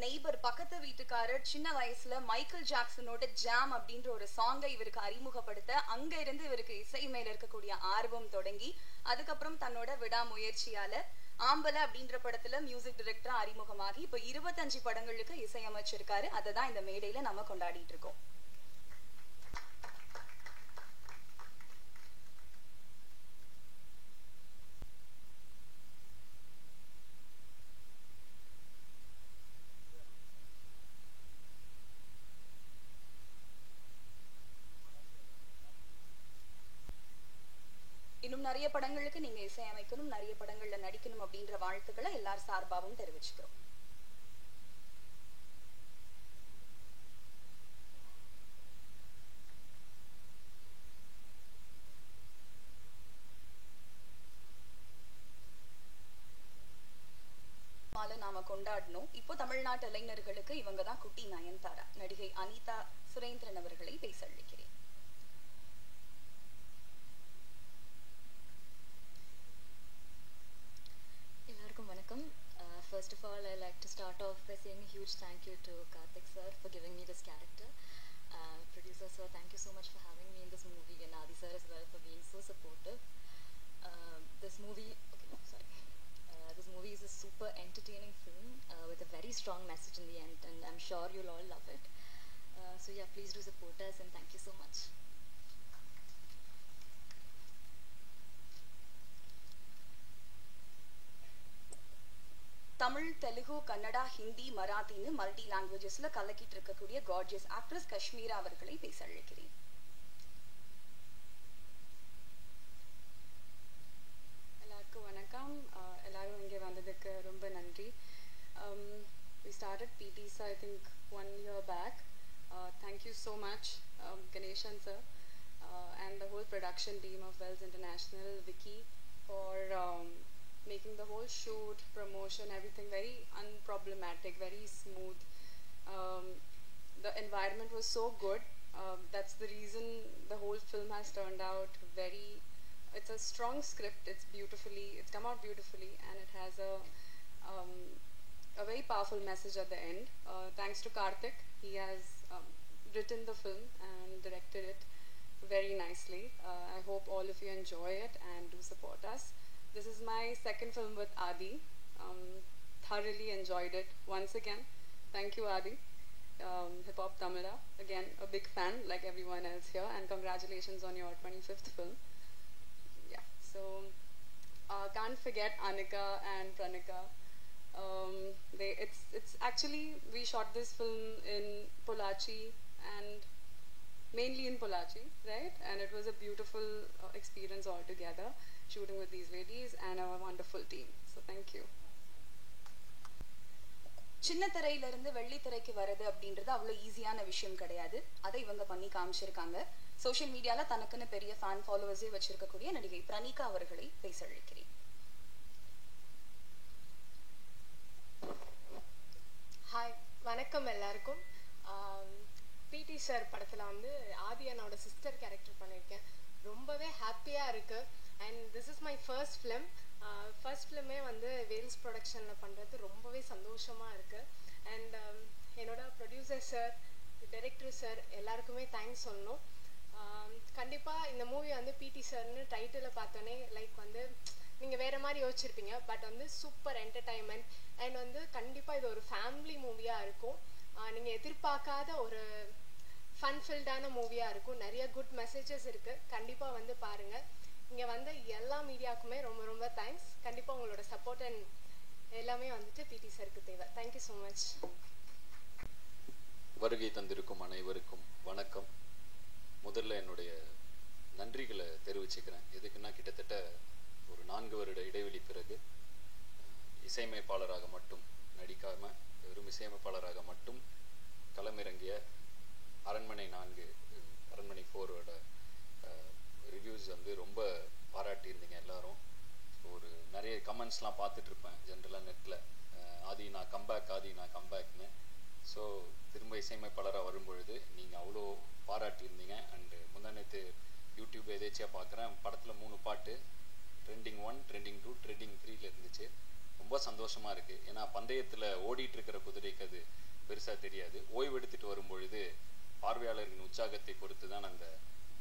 Neighbour பக்கத்து வீட்டுக்காரர் சின்ன வயசுல மைக்கேல் ஜாக்சனோட ஜாம் அப்படின்ற ஒரு சாங்கை இவருக்கு அறிமுகப்படுத்த அங்க இருந்து இவருக்கு இசை மேல இருக்கக்கூடிய ஆர்வம் தொடங்கி அதுக்கப்புறம் தன்னோட விடாமுயற்சியால ஆம்பல அப்படின்ற படத்துல மியூசிக் டைரக்டரா அறிமுகமாகி இப்ப 25 படங்களுக்கு இசையமைச்சிருக்காரு. அதை தான் இந்த மேடையில நம்ம கொண்டாடிட்டு இருக்கோம். இன்னும் நிறைய படங்களுக்கு நீங்க இசையமைக்கணும், நிறைய படங்கள்ல நடிக்கணும் அப்படின்ற வாழ்த்துக்களை எல்லார் சார்பாகவும் தெரிவிச்சுக்கிறோம். நாம கொண்டாடணும். இப்போ தமிழ்நாட்டு இளைஞர்களுக்கு இவங்க தான் குட்டி நயன்தாரா. நடிகை அனிதா சுரேந்திரன் அவர்களை பேச அழைக்கிறேன். எல்லாருக்கும் வணக்கம். First of all, I'd like to start off by saying a huge thank you to Karthik sir for giving me this character. Producer sir, thank you so much for having me in this movie, and Adi sir as well for being so supportive. This movie is a super entertaining film with a very strong message in the end, and I'm sure you'll all love it. So yeah, please do support us, and thank you so much. Tamil, Telugu, Kannada, Hindi, மராத்தின்னு multi லாங்குவேஜஸ்ல கலக்கிட்டு இருக்கக்கூடிய gorgeous actress Kashmira அவர்களை பேச அழைக்கிறேன். எல்லாருக்கும் வணக்கம். எல்லாரும் இங்கே வந்ததுக்கு ரொம்ப நன்றி. We started PTs I think 1 year back. Thank you so much Ganeshan sir and the whole production team of Wells International, Vicky, for making the whole shoot, promotion, everything very unproblematic, very smooth. The environment was so good. That's the reason the whole film has turned out very. It's a strong script. It's come out beautifully, and it has a very powerful message at the end. Thanks to Karthik, he has written the film and directed it very nicely. I hope all of you enjoy it and do support us. This is my second film with Adi. Thoroughly enjoyed it once again. Thank you, Adi. Hip Hop Tamila, again a big fan like everyone else here, and congratulations on your 25th film. Yeah, so can't forget Anika and Pranika. It's actually, we shot this film in Pollachi, and mainly in Pollachi, right? And it was a beautiful experience altogether, shooting with these ladies and a wonderful team. So thank you. சின்ன திரையில இருந்து வெள்ளி திரைக்கு வரது அப்படின்றது அவ்வளவு ஈஸியான விஷயம் கிடையாது. அதை இவங்க பண்ணி காமிச்சிருக்காங்க. சோஷியல் மீடியால தனக்குன்னு பெரிய ஃபேன் ஃபாலோவர்ஸே வச்சிருக்கக்கூடிய நடிகை பிரணிகா அவர்களை பேச அழைக்கிறேன். ஹாய், வணக்கம் எல்லாருக்கும். பிடி சார் படத்தில் வந்து ஆதி அண்ணோட சிஸ்டர் கேரக்டர் பண்ணியிருக்கேன். ரொம்பவே ஹாப்பியாக இருக்குது. And this is my first film. First ஃபிலிமே வந்து வேல்ஸ் ப்ரொடக்ஷனில் பண்ணுறது ரொம்பவே சந்தோஷமாக இருக்குது. அண்ட் என்னோட ப்ரொடியூசர் சார், டைரக்டர் சார் எல்லாருக்குமே தேங்க்ஸ் சொல்லணும். கண்டிப்பாக இந்த மூவி வந்து பிடி சார்னு டைட்டிலை பார்த்தோன்னே லைக் வந்து நீங்கள் வேறு மாதிரி யோசிச்சிருப்பீங்க. பட் வந்து சூப்பர் என்டர்டைன்மெண்ட், அண்ட் வந்து கண்டிப்பாக இது ஒரு ஃபேமிலி மூவியாக இருக்கும். நீங்கள் எதிர்பார்க்காத ஒரு ஃபன் ஃபில்டான மூவியாக இருக்கும். நிறைய குட் மெசேஜஸ் இருக்குது. கண்டிப்பாக வந்து பாருங்கள். இங்கே வந்த எல்லா மீடியாவுக்குமே ரொம்ப ரொம்ப தேங்க்ஸ். கண்டிப்பாக உங்களோட சப்போர்ட் அண்ட் எல்லாமே வந்துட்டு பிடி சாருக்கு தேவை. Thank you so much. வருகை தந்திருக்கும் அனைவருக்கும் வணக்கம். முதல்ல என்னுடைய நன்றிகளை தெரிவிச்சுக்கிறேன். எதுக்குன்னா, கிட்டத்தட்ட ஒரு 4 வருட இடைவெளி பிறகு இசையமைப்பாளராக மட்டும் நடிக்காமல் வெறும் இசையமைப்பாளராக மட்டும் களமிறங்கிய அரண்மனை 4, அரண்மனை 4ஓட ரிவ்யூஸ் வந்து ரொம்ப பாராட்டியிருந்தீங்க எல்லாரும். ஒரு நிறைய கமெண்ட்ஸ்லாம் பார்த்துட்ருப்பேன் ஜென்ரலாக நெட்டில், ஆதி நான் கம்பேக்னு. ஸோ திரும்ப இசையமைப்பாளராக வரும்பொழுது நீங்கள் அவ்வளோ பாராட்டியிருந்தீங்க. அண்டு முந்தானேத்து யூடியூப் எதேச்சியாக பார்க்குறேன், படத்தில் 3 பாட்டு ட்ரெண்டிங் 1, ட்ரெண்டிங் 2, ட்ரெண்டிங் 3ல இருந்துச்சு. ரொம்ப சந்தோஷமா இருக்கு. ஏன்னா பந்தயத்துல ஓடிட்டு இருக்கிற குதிரைக்கு அது பெருசா தெரியாது. ஓய்வெடுத்துட்டு வரும்பொழுது பார்வையாளர்களின் உற்சாகத்தை பொறுத்து தான் அந்த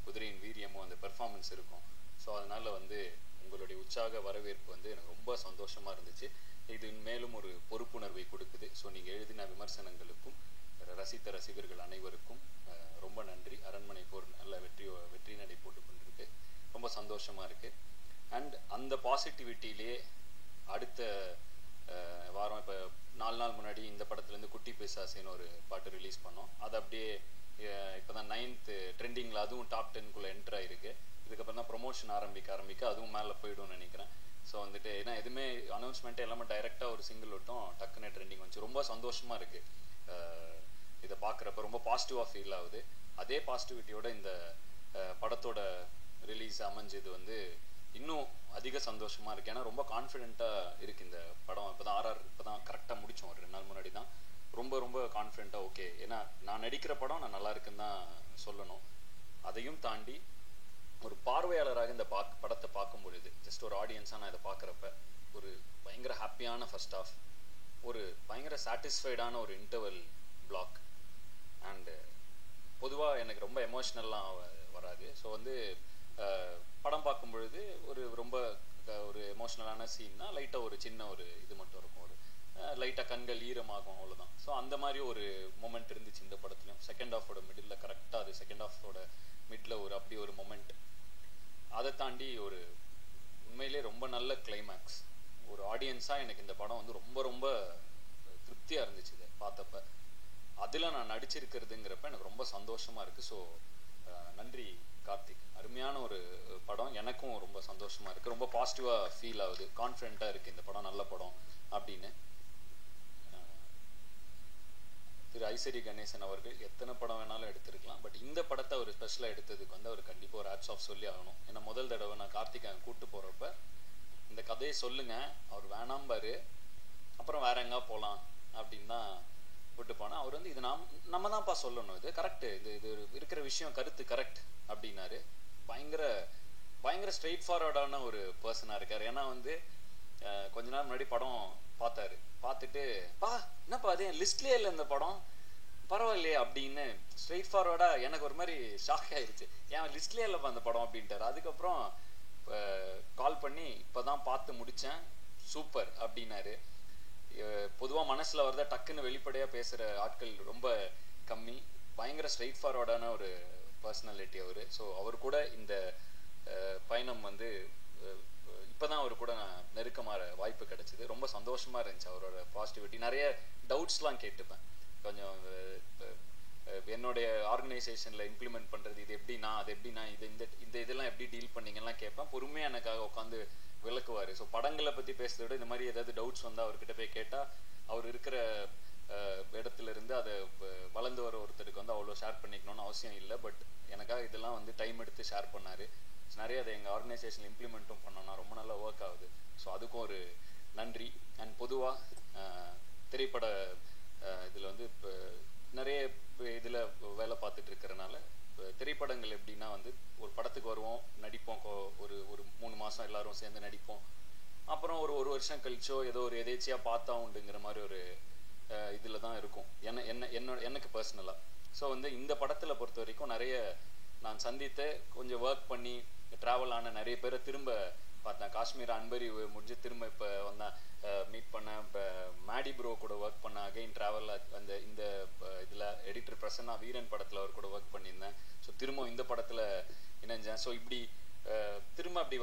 குதிரையின் வீரியமும் அந்த பெர்ஃபார்மன்ஸ் இருக்கும். ஸோ அதனால வந்து உங்களுடைய உற்சாக வரவேற்பு வந்து எனக்கு ரொம்ப சந்தோஷமா இருந்துச்சு. இது மேலும் ஒரு பொறுப்புணர்வை கொடுக்குது. ஸோ நீங்க எழுதின விமர்சனங்களுக்கும் ரசித்த ரசிகர்கள் அனைவருக்கும் ரொம்ப நன்றி. அரண்மனை போர் நல்ல வெற்றி நடை போட்டு கொண்டிருக்கு. ரொம்ப சந்தோஷமா இருக்கு. அண்ட் அந்த பாசிட்டிவிட்டியிலே அடுத்த வாரம் இப்போ 4 நாள் முன்னாடி இந்த படத்துலேருந்து குட்டி பிசாசின்னு ஒரு பாட்டு ரிலீஸ் பண்ணோம். அது அப்படியே இப்போ தான் 9th ட்ரெண்டிங்கில் அதுவும் டாப் 10க்குள்ளே என்டர் ஆகிருக்கு. இதுக்கப்புறம் தான் ப்ரொமோஷன் ஆரம்பிக்க அதுவும் மேலே போய்டும்னு நினைக்கிறேன். ஸோ வந்துட்டு ஏன்னா எதுவுமே அனௌன்ஸ்மெண்ட்டே எல்லாமே டைரெக்டாக ஒரு சிங்கிள் விட்டும் டக்குன்னு ட்ரெண்டிங் வந்துச்சு. ரொம்ப சந்தோஷமாக இருக்குது இதை பார்க்குறப்ப. ரொம்ப பாசிட்டிவாக ஃபீல் ஆகுது. அதே பாசிட்டிவிட்டியோட இந்த படத்தோட ரிலீஸ் அமைஞ்சது வந்து இன்னும் அதிக சந்தோஷமாக இருக்குது. ஏன்னா ரொம்ப கான்ஃபிடென்ட்டாக இருக்குது இந்த படம். இப்போ தான் RR இப்போ தான் கரெக்டாக முடித்தோம், ஒரு 2 நாள் முன்னாடி தான். ரொம்ப கான்ஃபிடென்ட்டாக ஓகே, ஏன்னா நான் நடிக்கிற படம் நான் நல்லா இருக்குன்னு தான் சொல்லணும். அதையும் தாண்டி ஒரு பார்வையாளராக இந்த படத்தை பார்க்கும் பொழுது, ஜஸ்ட் ஒரு ஆடியன்ஸாக நான் இதை பார்க்குறப்ப ஒரு பயங்கர ஹாப்பியான ஃபர்ஸ்ட் ஹாஃப், ஒரு பயங்கர சாட்டிஸ்ஃபைடான ஒரு இன்டர்வல் பிளாக், அண்டு பொதுவாக எனக்கு ரொம்ப எமோஷ்னல்லாம் வராது. ஸோ வந்து படம் பார்க்கும் பொழுது ரொம்ப ஒரு எமோஷ்னலான சீன்னா லைட்டாக ஒரு சின்ன ஒரு இது மட்டும் இருக்கும், ஒரு லைட்டாக கண்கள் ஈரமாகும், அவ்வளோதான். ஸோ அந்த மாதிரி ஒரு மொமெண்ட் இருந்துச்சு இந்த படத்துலையும். செகண்ட் ஹாஃபோட மிடில் கரெக்டாக அது செகண்ட் ஹாஃபோட மிடில் அப்படி ஒரு மொமெண்ட். அதை தாண்டி ஒரு உண்மையிலே ரொம்ப நல்ல கிளைமேக்ஸ். ஒரு ஆடியன்ஸாக எனக்கு இந்த படம் வந்து ரொம்ப திருப்தியாக இருந்துச்சு இதை பார்த்தப்ப. அதில் நான் நடிச்சிருக்கிறதுங்கிறப்ப எனக்கு ரொம்ப சந்தோஷமாக இருக்குது. ஸோ நன்றி கார்த்திக். அருமையான ஒரு படம். எனக்கும் ரொம்ப சந்தோஷமாக இருக்குது. ரொம்ப பாசிட்டிவாக ஃபீல் ஆகுது. கான்ஃபிடென்ட்டாக இருக்குது இந்த படம் நல்ல படம் அப்படின்னு. திரு ஐசரி கணேசன் அவர்கள் எத்தனை படம் வேணாலும் எடுத்திருக்கலாம், பட் இந்த படத்தை ஒரு ஸ்பெஷலாக எடுத்ததுக்கு வந்து அவர் கண்டிப்பாக ஒரு ஹேட்ஸ் ஆஃப் சொல்லி ஆகணும். ஏன்னா முதல் தடவை நான் கார்த்திகை கூப்பிட்டு போகிறப்ப இந்த கதையை சொல்லுங்க, அவர் வேணாம்பாரு, அப்புறம் வேற எங்கா போகலாம் அப்படின்னு தான் விட்டு போனால், அவர் வந்து இது நம்ம தான்ப்பா சொல்லணும், இது கரெக்டு, இது இருக்கிற விஷயம் கருத்து கரெக்ட் அப்படின்னாரு. பயங்கர ஸ்ட்ரெயிட் ஃபார்வர்டான ஒரு பர்சனாக இருக்கார். ஏன்னா வந்து கொஞ்ச நேரம் முன்னாடி படம் பார்த்துட்டு என்னப்பா அது லிஸ்ட்லேயே இல்லை இந்த படம், பரவாயில்லையே அப்படின்னு ஸ்ட்ரெயிட் ஃபார்வர்டாக எனக்கு ஒரு மாதிரி ஷாக் ஆயிடுச்சு. ஏன் லிஸ்ட்லேயே இல்லைப்பா அந்த படம் அப்படின்ட்டார். அதுக்கப்புறம் கால் பண்ணி இப்போ தான் பார்த்து முடித்தேன், சூப்பர் அப்படின்னாரு. பொதுவாக மனசில் வரத டக்குன்னு வெளிப்படையாக பேசுகிற ஆட்கள் ரொம்ப கம்மி. பயங்கர ஸ்ட்ரெயிட் ஃபார்வர்டான ஒரு பர்சனாலிட்டி அவர். ஸோ அவர் கூட இந்த பயணம் வந்து இப்போதான் அவர் கூட நான் நெருக்கமாக வாய்ப்பு கிடைச்சிது. ரொம்ப சந்தோஷமாக இருந்துச்சு. அவரோட பாசிட்டிவிட்டி, நிறைய டவுட்ஸ்லாம் கேட்டுப்பேன். கொஞ்சம் என்னுடைய ஆர்கனைசேஷனில் இம்ப்ளிமெண்ட் பண்ணுறது இது எப்படின்னா அது எப்படின்னா இந்த இதெல்லாம் எப்படி டீல் பண்ணிங்கலாம் கேட்பேன். பொறுமையாக எனக்காக உட்காந்து விளக்குவார். ஸோ படங்களை பற்றி பேசுறத விட இந்த மாதிரி ஏதாவது டவுட்ஸ் வந்தால் அவர்கிட்ட போய் கேட்டால் அவர் இருக்கிற இடத்துல இருந்து அதை வளர்ந்து வர ஒருத்தருக்கு வந்து அவ்வளோ ஷேர் பண்ணிக்கணும்னு அவசியம் இல்லை. பட் எனக்காக இதெல்லாம் வந்து டைம் எடுத்து ஷேர் பண்ணார். நிறைய அதை எங்கள் ஆர்கனைசேஷனில் இம்ப்ளிமெண்ட்டும் பண்ணோம்னா ரொம்ப நல்லா ஒர்க் ஆகுது. ஸோ அதுக்கும் ஒரு நன்றி. அண்ட் பொதுவாக திரைப்பட இதில் வந்து இப்போ நிறைய இதில் வேலை பார்த்துட்டு இருக்கிறனால திரைப்படங்கள் எப்படின்னா வந்து ஒரு படத்துக்கு வருவோம், நடிப்போம், ஒரு 3 மாதம் எல்லாரும் சேர்ந்து நடிப்போம், அப்புறம் ஒரு வருஷம் கழிச்சோ ஏதோ ஒரு எதேச்சியாக பார்த்தா உண்டுங்கிற மாதிரி ஒரு இதில் தான் இருக்கும் எனக்கு பர்சனலாக. ஸோ வந்து இந்த படத்தில் பொறுத்த வரைக்கும் நிறைய நான் சந்தித்த கொஞ்சம் ஒர்க் பண்ணி ட்ராவல் ஆன நிறைய பேரை திரும்ப பார்த்தேன். காஷ்மீர் அன்பரி முடிஞ்சு திரும்ப இப்போ வந்தேன், மீட் பண்ணேன். இப்போ மேடி ப்ரோ கூட ஒர்க் பண்ணேன். அகைன் ட்ராவல் அந்த இந்த இதில் எடிட்டர் பிரசன்னா வீரன் படத்தில் அவர் கூட ஒர்க் பண்ணியிருந்தேன். ஸோ திரும்ப இந்த படத்தில் இணைஞ்சேன். ஸோ இப்படி திரும்ப அப்படி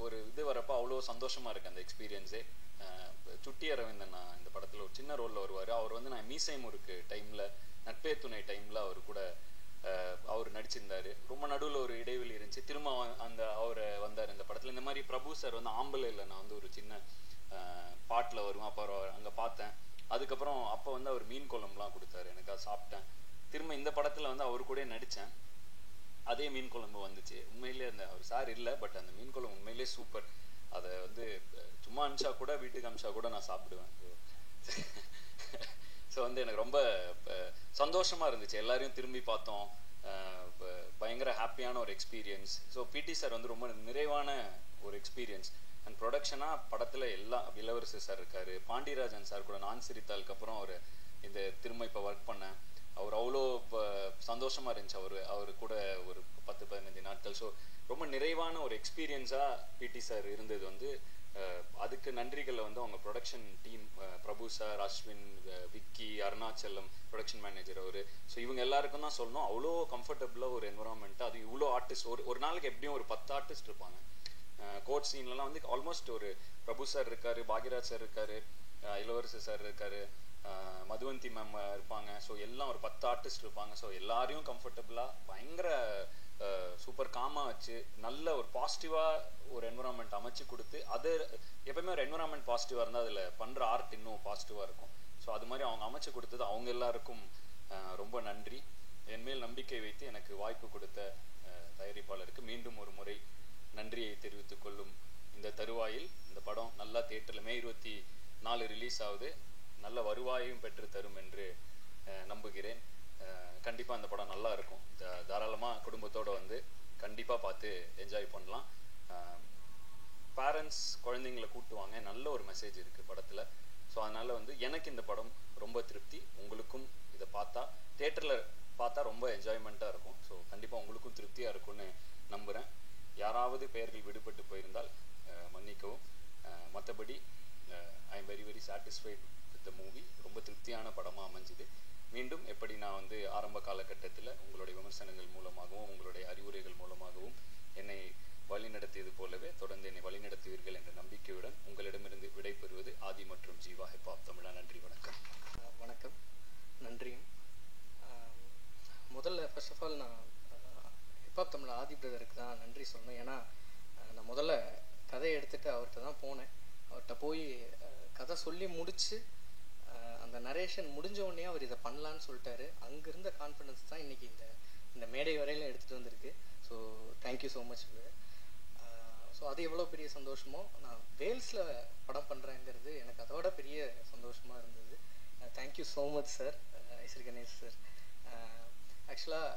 ஒரு இது வரப்போ அவ்வளோ சந்தோஷமாக இருக்குது அந்த எக்ஸ்பீரியன்ஸே. சுட்டி அரவிந்தன் நான் இந்த படத்தில் ஒரு சின்ன ரோலில் வருவார். அவர் வந்து நான் மீசை முறுக்கு டைமில், நட்பே துணை டைமில் அவர் கூட அவர் நடிச்சிருந்தார். ரொம்ப நடுவில் ஒரு இடைவெளி இருந்துச்சு, திரும்ப அவர் வந்தார் இந்த படத்தில். இந்த மாதிரி பிரபு சார் வந்து ஆம்பளையில் நான் வந்து ஒரு சின்ன பாட்டில் வருவேன், அப்போ அங்கே பார்த்தேன். அதுக்கப்புறம் அப்போ வந்து அவர் மீன் குழம்புலாம் கொடுத்தாரு, எனக்கு அதை சாப்பிட்டேன். திரும்ப இந்த படத்தில் வந்து அவர் கூட நடித்தேன். அதே மீன் குழம்பு வந்துச்சு. உண்மையிலே அவர் சார் இல்லை, பட் அந்த மீன் குழம்பு உண்மையிலே சூப்பர். அதை வந்து சும்மா அனுப்பிச்சா கூட, வீட்டுக்கு அனுப்பிச்சா கூட நான் சாப்பிடுவேன். ஸோ வந்து எனக்கு ரொம்ப சந்தோஷமாக இருந்துச்சு. எல்லாரையும் திரும்பி பார்த்தோம், பயங்கர ஹாப்பியான ஒரு எக்ஸ்பீரியன்ஸ். ஸோ பிடி சார் வந்து ரொம்ப நிறைவான ஒரு எக்ஸ்பீரியன்ஸ். அண்ட் ப்ரொடக்ஷனாக படத்தில் எல்லா இளவரசர் சார் இருக்கார், பாண்டியராஜன் சார் கூட நான் சிரித்தாளுக்கு அப்புறம் அவர் இந்த திரும்ப இப்போ ஒர்க் பண்ணேன். அவர் அவ்வளோ சந்தோஷமாக இருந்துச்சு அவர் கூட ஒரு 10-15 நாட்கள். ஸோ ரொம்ப நிறைவான ஒரு எக்ஸ்பீரியன்ஸாக பிடி சார் இருந்தது. வந்து அதுக்கு நன்றிகளை வந்து அவங்க production team, Prabhu sir, Ashwin, Vicky, Arunachalam production manager அவர், ஸோ இவங்க எல்லாருக்கும் தான் சொல்லணும். அவ்வளோ கம்ஃபர்டபுளாக ஒரு என்வரான்மெண்ட்டு, அது இவ்வளோ ஆர்டிஸ்ட், ஒரு நாளைக்கு எப்படியும் ஒரு 10 ஆர்டிஸ்ட் இருப்பாங்க. கோட் சீன்லலாம் வந்து ஆல்மோஸ்ட் ஒரு பிரபு சார் இருக்கார், பாக்யராஜ் சார் இருக்கார், இளவரசர் சார் இருக்கார், மதுவந்தி மேம் இருப்பாங்க. ஸோ எல்லாம் ஒரு 10 ஆர்டிஸ்ட் இருப்பாங்க. ஸோ எல்லாரையும் கம்ஃபர்டபுளாக பயங்கர சூப்பர் காமாக வச்சு நல்ல ஒரு பாசிட்டிவாக ஒரு என்வரான்மெண்ட் அமைச்சு கொடுத்து, அது எப்பவுமே ஒரு என்வரான்மெண்ட் பாசிட்டிவாக இருந்தால் அதில் பண்ணுற ஆர்ட் இன்னும் பாசிட்டிவாக இருக்கும். ஸோ அது மாதிரி அவங்க அமைச்சு கொடுத்தது அவங்க எல்லாருக்கும் ரொம்ப நன்றி. என்மேல் நம்பிக்கை வைத்து எனக்கு வாய்ப்பு கொடுத்த தயாரிப்பாளருக்கு மீண்டும் ஒரு முறை நன்றியை தெரிவித்துக் கொள்ளும் இந்த தருவாயில் இந்த படம் நல்லா தியேட்டரில் May 24 ரிலீஸ் ஆகுது. நல்ல வருவாயையும் பெற்று தரும் என்று நம்புகிறேன். கண்டிப்பாக அந்த படம் நல்லா இருக்கும். தாராளமாக குடும்பத்தோடு வந்து கண்டிப்பாக பார்த்து என்ஜாய் பண்ணலாம். பேரண்ட்ஸ் குழந்தைங்களை கூட்டுவாங்க, நல்ல ஒரு மெசேஜ் இருக்குது படத்தில். ஸோ அதனால் வந்து எனக்கு இந்த படம் ரொம்ப திருப்தி. உங்களுக்கும் இதை பார்த்தா தியேட்டரில் பார்த்தா ரொம்ப என்ஜாய்மெண்ட்டாக இருக்கும். ஸோ கண்டிப்பாக உங்களுக்கும் திருப்தியாக இருக்கும்னு நம்புகிறேன். யாராவது பெயர்கள் விடுபட்டு போயிருந்தால் மன்னிக்கவும். மற்றபடி I am very very satisfied with the movie. ரொம்ப திருப்தியான படமாக அமைஞ்சுது. மீண்டும் எப்படி நான் வந்து ஆரம்ப காலகட்டத்தில் உங்களுடைய விமர்சனங்கள் மூலமாகவும் உங்களுடைய அறிவுரைகள் மூலமாகவும் என்னை வழிநடத்தியது போலவே தொடர்ந்து என்னை வழிநடத்துவீர்கள் என்ற நம்பிக்கையுடன் உங்களிடமிருந்து விடைபெறுவது ஆதி மற்றும் ஜீவா ஹிப்ஹாப் தமிழா. நன்றி, வணக்கம். வணக்கம், நன்றியும். முதல்ல ஃபர்ஸ்ட் ஆஃப் ஆல் நான் ஹிப்ஹாப் தமிழ் ஆதி பிரதருக்கு தான் நன்றி சொல்லணும். ஏன்னா நான் முதல்ல கதையை எடுத்துகிட்டு அவர்கிட்ட தான் போனேன். அவர்கிட்ட போய் கதை சொல்லி முடித்து அந்த நரேஷன் முடிஞ்ச உடனே அவர் இதை பண்ணலான்னு சொல்லிட்டாரு. அங்கிருந்த கான்ஃபிடன்ஸ் தான் இன்றைக்கி இந்த மேடை வரையிலும் எடுத்துகிட்டு வந்திருக்கு. So thank you so much. So அது எவ்வளோ பெரிய சந்தோஷமோ, நான் வேல்ஸில் படம் பண்ணுறேங்கிறது எனக்கு அதோட பெரிய சந்தோஷமாக இருந்தது. Thank you so much sir, Ishari Ganesh sir. ஆக்சுவலாக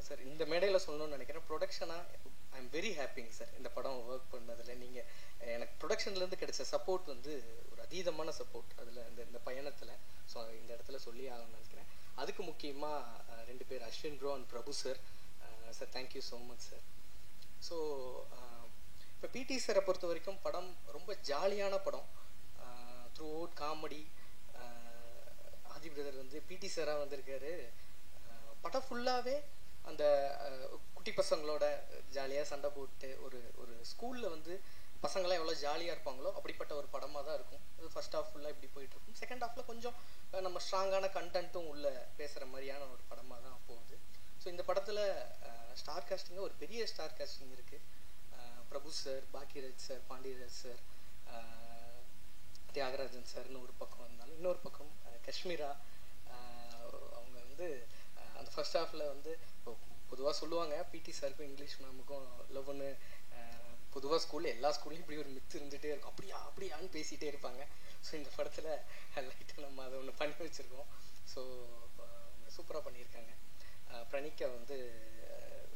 சார் இந்த மேடையில் சொல்லணும்னு நினைக்கிறேன், ப்ரொடக்ஷனாக ஐ எம் வெரி ஹாப்பிங்க சார் இந்த படம் ஒர்க் பண்ணதில். நீங்கள் எனக்கு ப்ரொடக்ஷன்லேருந்து கிடைச்ச சப்போர்ட் வந்து ஒரு அதீதமான சப்போர்ட் அதில் இந்த பயணத்தில். ஸோ இந்த இடத்துல சொல்லி ஆகணும்னு நினைக்கிறேன். அதுக்கு முக்கியமாக 2 பேர், Ashwin bro and Prabhu sir. Sir thank you so much sir. So இப்போ பிடி சாரை பொறுத்த வரைக்கும் படம் ரொம்ப ஜாலியான படம். Throughout comedy. Aadhi brother வந்து பிடி சாராக வந்திருக்காரு. படம் ஃபுல்லாகவே அந்த குட்டி பசங்களோட ஜாலியாக சண்டை போட்டு ஒரு ஸ்கூலில் வந்து பசங்களாம் எவ்வளோ ஜாலியாக இருப்பாங்களோ அப்படிப்பட்ட ஒரு படமாக தான் இருக்கும். இது ஃபர்ஸ்ட் ஹாஃப் ஃபுல்லாக இப்படி போயிட்டுருக்கும். செகண்ட் ஹாஃபில் கொஞ்சம் நம்ம ஸ்ட்ராங்கான கண்டென்ட்டும் உள்ளே பேசுகிற மாதிரியான ஒரு படமாக தான் போகுது. ஸோ இந்த படத்தில் ஸ்டார் காஸ்டிங்காக ஒரு பெரிய ஸ்டார் காஸ்டிங் இருக்குது. Prabhu sir, Bhagyaraj sir, Pandiyaraj sir, Thiyagarajan சார்னு ஒரு பக்கம் இருந்தாலும், இன்னொரு பக்கம் காஷ்மீரா. அவங்க வந்து அந்த ஃபர்ஸ்ட் ஹாஃபில் வந்து பொதுவாக சொல்லுவாங்க பிடி சாருக்கும் இங்கிலீஷ் மேமுக்கும் லவ்னு. பொதுவாக ஸ்கூலில் எல்லா ஸ்கூல்லையும் இப்படி ஒரு மித்து இருந்துகிட்டே இருக்கும். அப்படியான்னு பேசிகிட்டே இருப்பாங்க. ஸோ இந்த படத்தில் லைட்டாக நம்ம அதை ஒன்று பண்ணி வச்சுருக்கோம். ஸோ சூப்பராக பண்ணியிருக்காங்க. பிரணிக்கா வந்து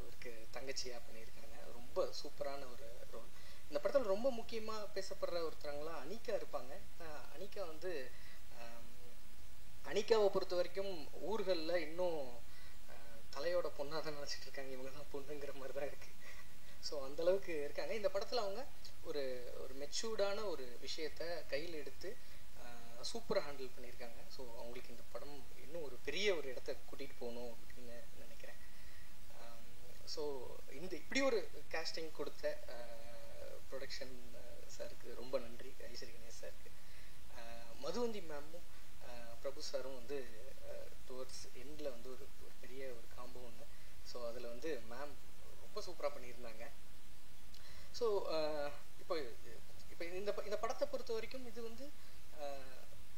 ஒரு தங்கச்சியாக பண்ணியிருக்காங்க. ரொம்ப சூப்பரான ஒரு ரோல். இந்த படத்தில் ரொம்ப முக்கியமாக பேசப்படுற ஒருத்தவங்களாம் அனிகா இருப்பாங்க. அனிகா வந்து அனிகாவை பொறுத்த வரைக்கும் ஊர்களில் இன்னும் தலையோட பொண்ணாக தான் நினச்சிட்டு இருக்காங்க. இவங்க தான் பொண்ணுங்கிற மாதிரி தான் இருக்குது. ஸோ அந்தளவுக்கு இருக்காங்க. இந்த படத்தில் அவங்க ஒரு மெச்சூர்டான ஒரு விஷயத்த கையில் எடுத்து சூப்பராக ஹேண்டில் பண்ணியிருக்காங்க. ஸோ அவங்களுக்கு இந்த படம் இன்னும் ஒரு பெரிய ஒரு இடத்த கூட்டிகிட்டு போகணும் அப்படின்னு நினைக்கிறேன். ஸோ இப்படி ஒரு காஸ்டிங் கொடுத்த ப்ரொடக்ஷன் சாருக்கு ரொம்ப நன்றி. ஐஸ்வரி கணேஷ் சாருக்கு. மதுவந்தி மேமும் பிரபு சாரும் வந்து டுவர்ட்ஸ் எண்டில் வந்து ஒரு பெரிய ஒரு காம்போ ஒன்று. ஸோ அதில் வந்து மேம் ரொம்ப சூப்பராக பண்ணியிருந்தாங்க. ஸோ இப்போ இந்த படத்தை பொறுத்த வரைக்கும் இது வந்து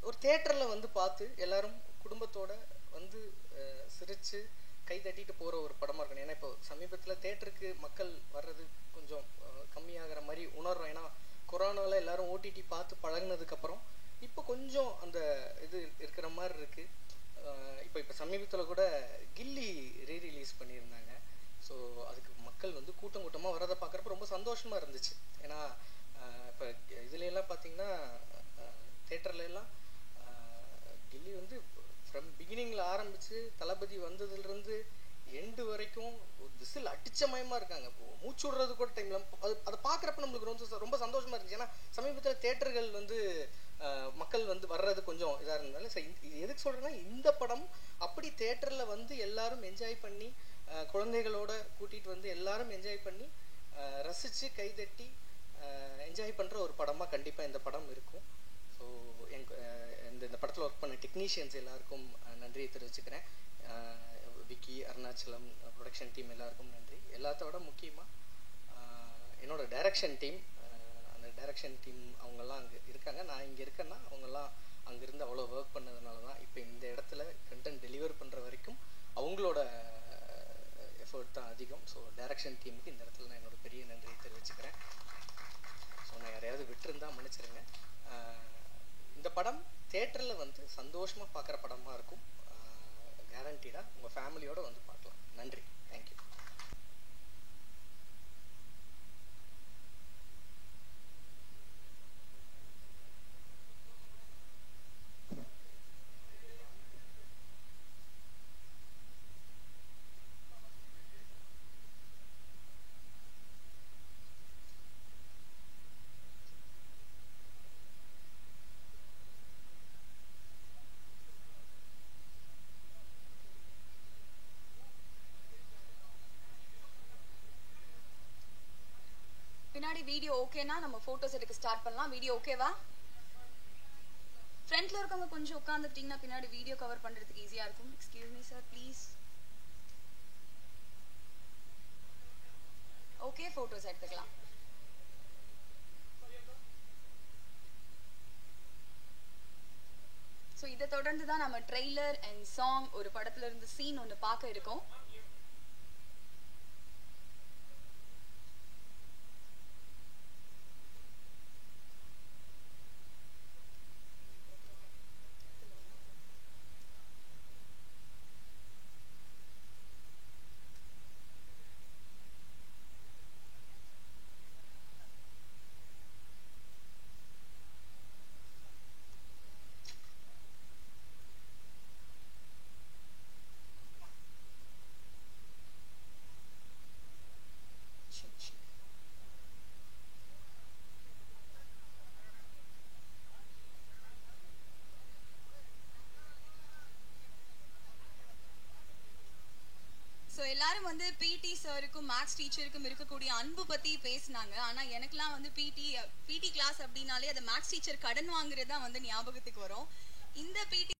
ஒரு தியேட்டரில் வந்து பார்த்து எல்லாரும் குடும்பத்தோட வந்து சிரித்து கை தட்டிட்டு போகிற ஒரு படமாக இருக்கணும். ஏன்னா இப்போ சமீபத்தில் தியேட்டருக்கு மக்கள் வர்றது கொஞ்சம் கம்மியாகிற மாதிரி உணர்றோம். ஏன்னா கொரோனாவில் எல்லாரும் ஓடிடி பார்த்து பழகினதுக்கப்புறம் இப்போ கொஞ்சம் அந்த இது இருக்கிற மாதிரி இருக்குது. இப்போ சமீபத்தில் கூட கில்லி ரீரிலீஸ் பண்ணியிருந்தாங்க. ஸோ அதுக்கு மக்கள் வந்து கூட்டமாக வரதை பார்க்குறப்ப ரொம்ப சந்தோஷமாக இருந்துச்சு. ஏன்னா இப்போ இதுல எல்லாம் பார்த்தீங்கன்னா தேட்டர்ல எல்லாம் கில்லி வந்து ஃப்ரம் பிகினிங்ல ஆரம்பிச்சு தளபதி வந்ததுலேருந்து எண்டு வரைக்கும் ஒரு விசில் அடிச்ச மயமா இருக்காங்க. மூச்சு விடுறது கூட டைம்ல அதை பார்க்குறப்ப நம்மளுக்கு ரொம்ப சந்தோஷமா இருந்துச்சு. ஏன்னா சமீபத்தில் தேட்டர்கள் வந்து மக்கள் வந்து வர்றது கொஞ்சம் இதாக இருந்தாலும் சரி. இது எதுக்கு சொல்றேன்னா, இந்த படம் அப்படி தேட்டர்ல வந்து எல்லாரும் என்ஜாய் பண்ணி குழந்தைகளோட கூட்டிட்டு வந்து எல்லாரும் என்ஜாய் பண்ணி ரசிச்சு கைதட்டி என்ஜாய் பண்ற ஒரு படமா கண்டிப்பா இந்த படம் இருக்கும். ஸோ இந்த படத்தில் ஒர்க் பண்ண டெக்னீஷியன்ஸ் எல்லாருக்கும் நன்றியை தெரிவிச்சுக்கிறேன். விக்கி, அருணாச்சலம், ப்ரொடக்ஷன் டீம் எல்லாருக்கும் நன்றி. எல்லாத்தோட முக்கியமாக என்னோட டைரக்ஷன் டீம், அந்த டைரக்ஷன் டீம் அவங்கெல்லாம் அங்கே இருக்காங்க. நான் இங்கே இருக்கேன்னா அவங்கெல்லாம் அங்கேருந்து அவ்வளோ ஒர்க் பண்ணதுனால தான் இப்போ இந்த இடத்துல கண்டென்ட் டெலிவர் பண்ணுற வரைக்கும் அவங்களோட எஃபர்ட் தான் அதிகம். ஸோ டைரக்ஷன் டீமுக்கு இந்த இடத்துல நான் என்னோட பெரிய நன்றியை தெரிவிச்சுக்கிறேன். ஸோ நான் யாரையாவது விட்டுருந்தா மன்னிச்சிருங்க. இந்த படம் தேட்டரில் வந்து சந்தோஷமாக பார்க்குற படமாக இருக்கும். கேரண்டீடாக உங்கள் ஃபேமிலியோடு வந்து பார்க்கலாம். நன்றி, தேங்க்யூ. பின்னாடி வீடியோ ஓகேனா நம்ம போட்டோஸ் எடுக்க ஸ்டார்ட் பண்ணலாம். வீடியோ ஓகேவா? ஃப்ரண்ட்ல இருக்கவங்க கொஞ்சம் உட்கார்ந்துட்டீங்கன்னா பின்னாடி வீடியோ கவர் பண்றதுக்கு ஈஸியா இருக்கும். Excuse me sir, please. Okay, photos எடுத்துக்கலாம். ஸோ இதை தொடர்ந்து தான் நம்ம ட்ரெய்லர் அண்ட் சாங், ஒரு படத்துல இருந்து சீன் ஒன்று பார்க்க இருக்கோம். ஸோ எல்லாரும் வந்து பிடி சாருக்கும் மேத்ஸ் டீச்சருக்கும் இருக்கக்கூடிய அன்பு பத்தி பேசினாங்க. ஆனா எனக்குலாம் வந்து பிடி கிளாஸ் அப்படின்னாலே அது மேத்ஸ் டீச்சர் கடன் வாங்குறது தான் வந்து ஞாபகத்துக்கு வரும். இந்த பிடி